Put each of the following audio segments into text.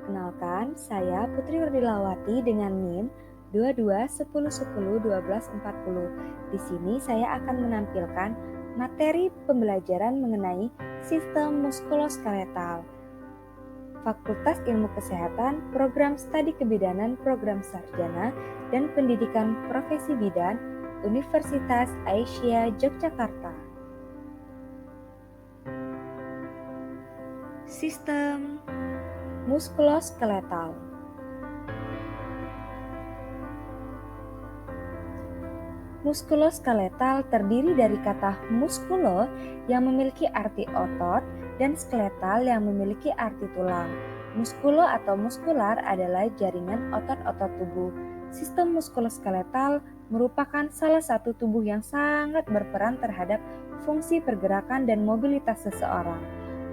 Perkenalkan, saya Putri Wardilawati dengan NIM 2210101240. Di sini saya akan menampilkan materi pembelajaran mengenai sistem muskuloskeletal. Fakultas Ilmu Kesehatan, Program Studi Kebidanan, Program Sarjana, dan Pendidikan Profesi Bidan, Universitas Aisyah Yogyakarta. Sistem muskuloskeletal. Muskuloskeletal terdiri dari kata muskulo yang memiliki arti otot dan skeletal yang memiliki arti tulang. Muskulo atau muskular adalah jaringan otot-otot tubuh. Sistem muskuloskeletal merupakan salah satu tubuh yang sangat berperan terhadap fungsi pergerakan dan mobilitas seseorang.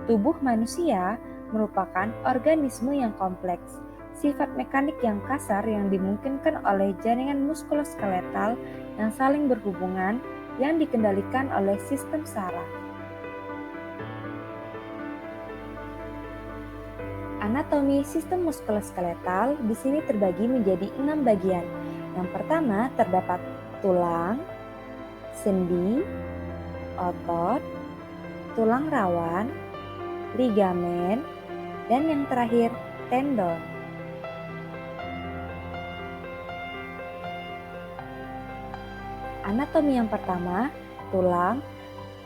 Tubuh manusia merupakan organisme yang kompleks. Sifat mekanik yang kasar yang dimungkinkan oleh jaringan muskuloskeletal yang saling berhubungan yang dikendalikan oleh sistem saraf. Anatomi sistem muskuloskeletal di sini terbagi menjadi 6 bagian. Yang pertama terdapat tulang, sendi, otot, tulang rawan, ligamen, dan yang terakhir tendon. Anatomi yang pertama, tulang.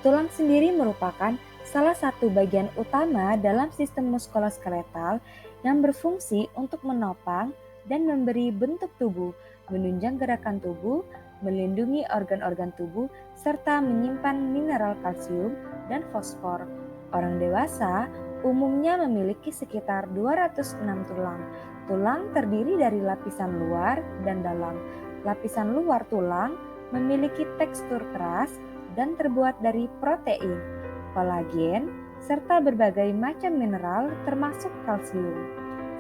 Tulang sendiri merupakan salah satu bagian utama dalam sistem muskuloskeletal yang berfungsi untuk menopang dan memberi bentuk tubuh, menunjang gerakan tubuh, melindungi organ-organ tubuh, serta menyimpan mineral kalsium dan fosfor. Orang dewasa umumnya memiliki sekitar 206 tulang. Tulang terdiri dari lapisan luar dan dalam. Lapisan luar tulang memiliki tekstur keras dan terbuat dari protein, kolagen, serta berbagai macam mineral termasuk kalsium.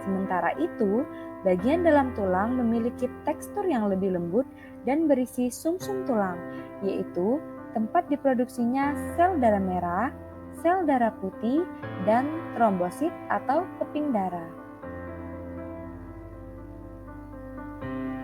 Sementara itu, bagian dalam tulang memiliki tekstur yang lebih lembut dan berisi sumsum tulang, yaitu tempat diproduksinya sel darah merah, sel darah putih, dan trombosit atau keping darah.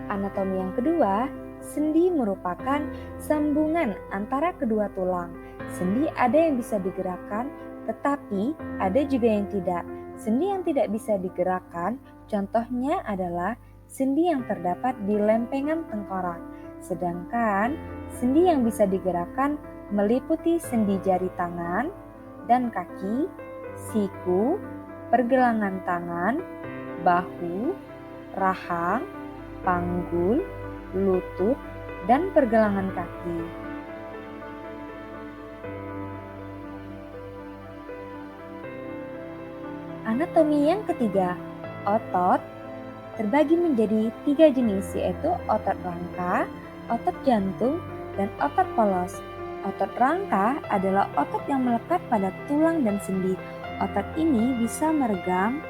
Anatomi yang kedua, sendi merupakan sambungan antara kedua tulang. Sendi ada yang bisa digerakkan, tetapi ada juga yang tidak. Sendi yang tidak bisa digerakkan, contohnya adalah sendi yang terdapat di lempengan tengkorak. Sedangkan sendi yang bisa digerakkan meliputi sendi jari tangan dan kaki, siku, pergelangan tangan, bahu, rahang, panggul, lutut, dan pergelangan kaki. Anatomi yang ketiga, otot, terbagi menjadi 3 jenis, yaitu otot rangka, otot jantung, dan otot polos. Otot rangka adalah otot yang melekat pada tulang dan sendi. Otot ini bisa meregang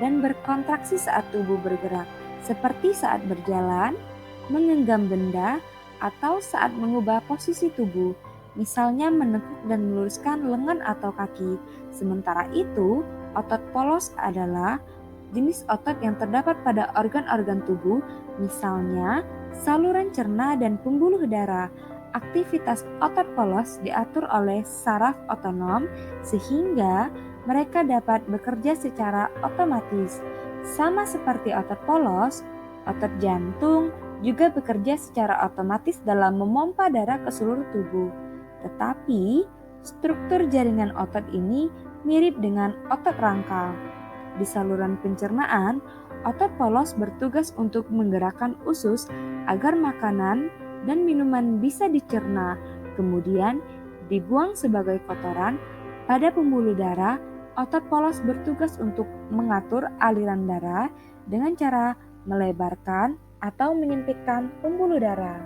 dan berkontraksi saat tubuh bergerak, seperti saat berjalan, menggenggam benda, atau saat mengubah posisi tubuh, misalnya menekuk dan meluruskan lengan atau kaki. Sementara itu, otot polos adalah jenis otot yang terdapat pada organ-organ tubuh, misalnya saluran cerna dan pembuluh darah. Aktivitas otot polos diatur oleh saraf otonom sehingga mereka dapat bekerja secara otomatis. Sama seperti otot polos, otot jantung juga bekerja secara otomatis dalam memompa darah ke seluruh tubuh. Tetapi, struktur jaringan otot ini mirip dengan otot rangka. Di saluran pencernaan, otot polos bertugas untuk menggerakkan usus agar makanan dan minuman bisa dicerna, kemudian dibuang sebagai kotoran. Pada pembuluh darah, otot polos bertugas untuk mengatur aliran darah dengan cara melebarkan atau menyempitkan pembuluh darah.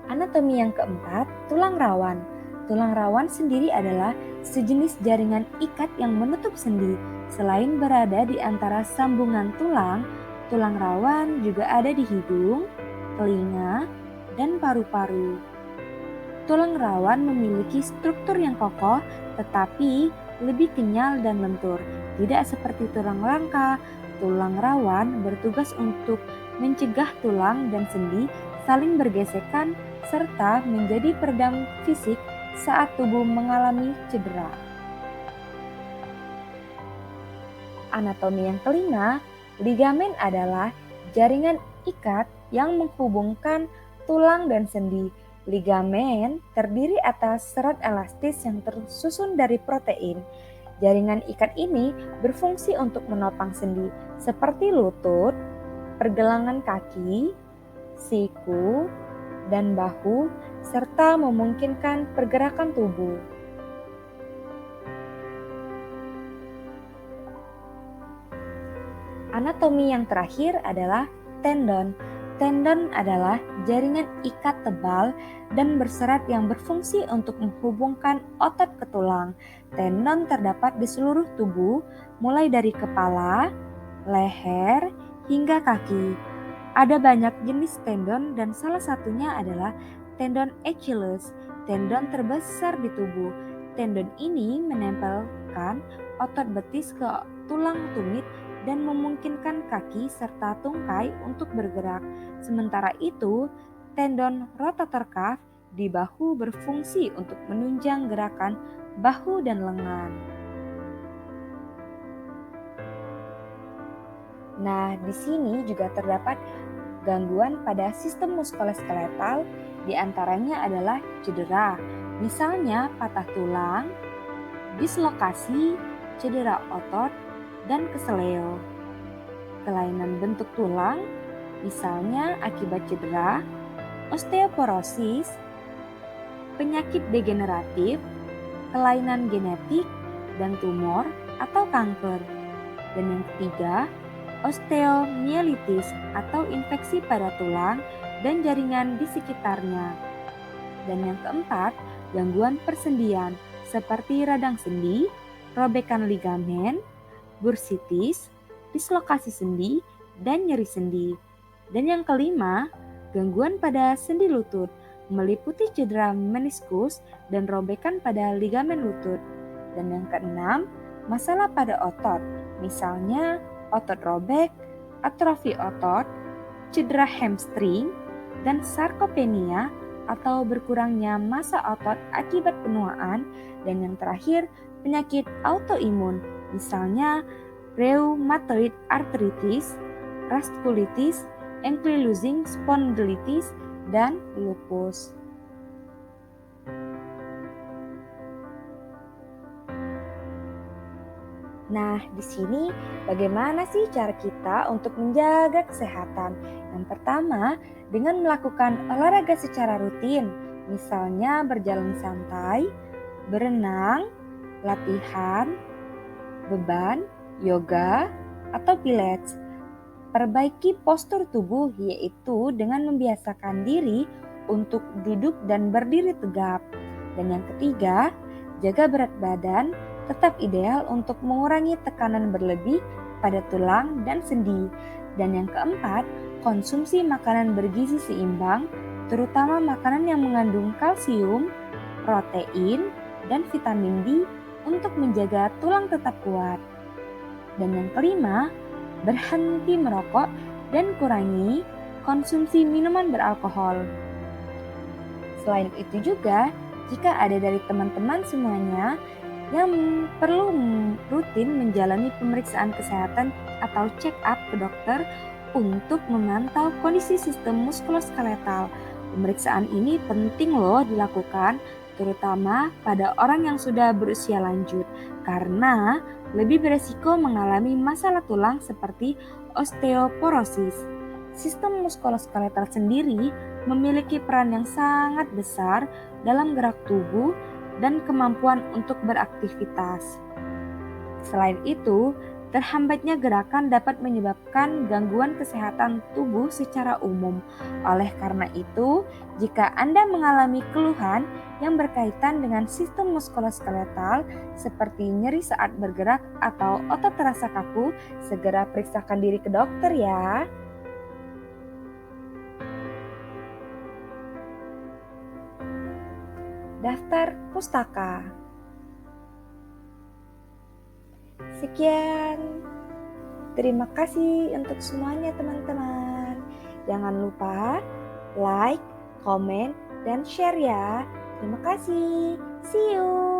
Anatomi yang keempat, tulang rawan. Tulang rawan sendiri adalah sejenis jaringan ikat yang menutup sendi. Selain berada di antara sambungan tulang, tulang rawan juga ada di hidung, telinga, dan paru-paru. Tulang rawan memiliki struktur yang kokoh tetapi lebih kenyal dan lentur. Tidak seperti tulang rangka, tulang rawan bertugas untuk mencegah tulang dan sendi saling bergesekan serta menjadi peredam fisik saat tubuh mengalami cedera. Anatomi yang kelima, ligamen adalah jaringan ikat yang menghubungkan tulang dan sendi. Ligamen terdiri atas serat elastis yang tersusun dari protein. Jaringan ikat ini berfungsi untuk menopang sendi seperti lutut, pergelangan kaki, siku, dan bahu, serta memungkinkan pergerakan tubuh. Anatomi yang terakhir adalah tendon. Tendon adalah jaringan ikat tebal dan berserat yang berfungsi untuk menghubungkan otot ke tulang. Tendon terdapat di seluruh tubuh, mulai dari kepala, leher, hingga kaki. Ada banyak jenis tendon dan salah satunya adalah tendon Achilles, tendon terbesar di tubuh. Tendon ini menempelkan otot betis ke tulang tumit dan memungkinkan kaki serta tungkai untuk bergerak. Sementara itu, tendon rotator cuff di bahu berfungsi untuk menunjang gerakan bahu dan lengan. Nah, di sini juga terdapat gangguan pada sistem muskuloskeletal, di antaranya adalah cedera, misalnya patah tulang, dislokasi, cedera otot, dan keseleo. Kelainan bentuk tulang, misalnya akibat cedera, osteoporosis, penyakit degeneratif, kelainan genetik, dan tumor atau kanker. Dan yang ketiga, osteomielitis atau infeksi pada tulang dan jaringan di sekitarnya. Dan yang keempat, gangguan persendian seperti radang sendi, robekan ligamen, bursitis, dislokasi sendi, dan nyeri sendi. Dan yang kelima, gangguan pada sendi lutut, meliputi cedera meniskus dan robekan pada ligamen lutut. Dan yang keenam, masalah pada otot, misalnya otot robek, atrofi otot, cedera hamstring, dan sarkopenia atau berkurangnya massa otot akibat penuaan. Dan yang terakhir, penyakit autoimun, misalnya rheumatoid arthritis, vasculitis, ankylosing spondylitis, dan lupus. Nah, di sini bagaimana sih cara kita untuk menjaga kesehatan? Yang pertama, dengan melakukan olahraga secara rutin, misalnya berjalan santai, berenang, latihan, beban, yoga, atau pilates. Perbaiki postur tubuh, yaitu dengan membiasakan diri untuk duduk dan berdiri tegap. Dan yang ketiga, jaga berat badan tetap ideal untuk mengurangi tekanan berlebih pada tulang dan sendi. Dan yang keempat, konsumsi makanan bergizi seimbang, terutama makanan yang mengandung kalsium, protein, dan vitamin D untuk menjaga tulang tetap kuat. Dan yang kelima, berhenti merokok dan kurangi konsumsi minuman beralkohol. Selain itu juga, jika ada dari teman-teman semuanya yang perlu rutin menjalani pemeriksaan kesehatan atau check up ke dokter untuk memantau kondisi sistem muskuloskeletal. Pemeriksaan ini penting loh dilakukan, terutama pada orang yang sudah berusia lanjut, karena lebih beresiko mengalami masalah tulang seperti osteoporosis. Sistem muskuloskeletal sendiri memiliki peran yang sangat besar dalam gerak tubuh dan kemampuan untuk beraktivitas. Selain itu, terhambatnya gerakan dapat menyebabkan gangguan kesehatan tubuh secara umum. Oleh karena itu, jika Anda mengalami keluhan yang berkaitan dengan sistem muskuloskeletal seperti nyeri saat bergerak atau otot terasa kaku, segera periksakan diri ke dokter ya. daftar pustaka. Sekian. Terima kasih untuk semuanya teman-teman. Jangan lupa like, komen, dan share ya. Terima kasih. See you.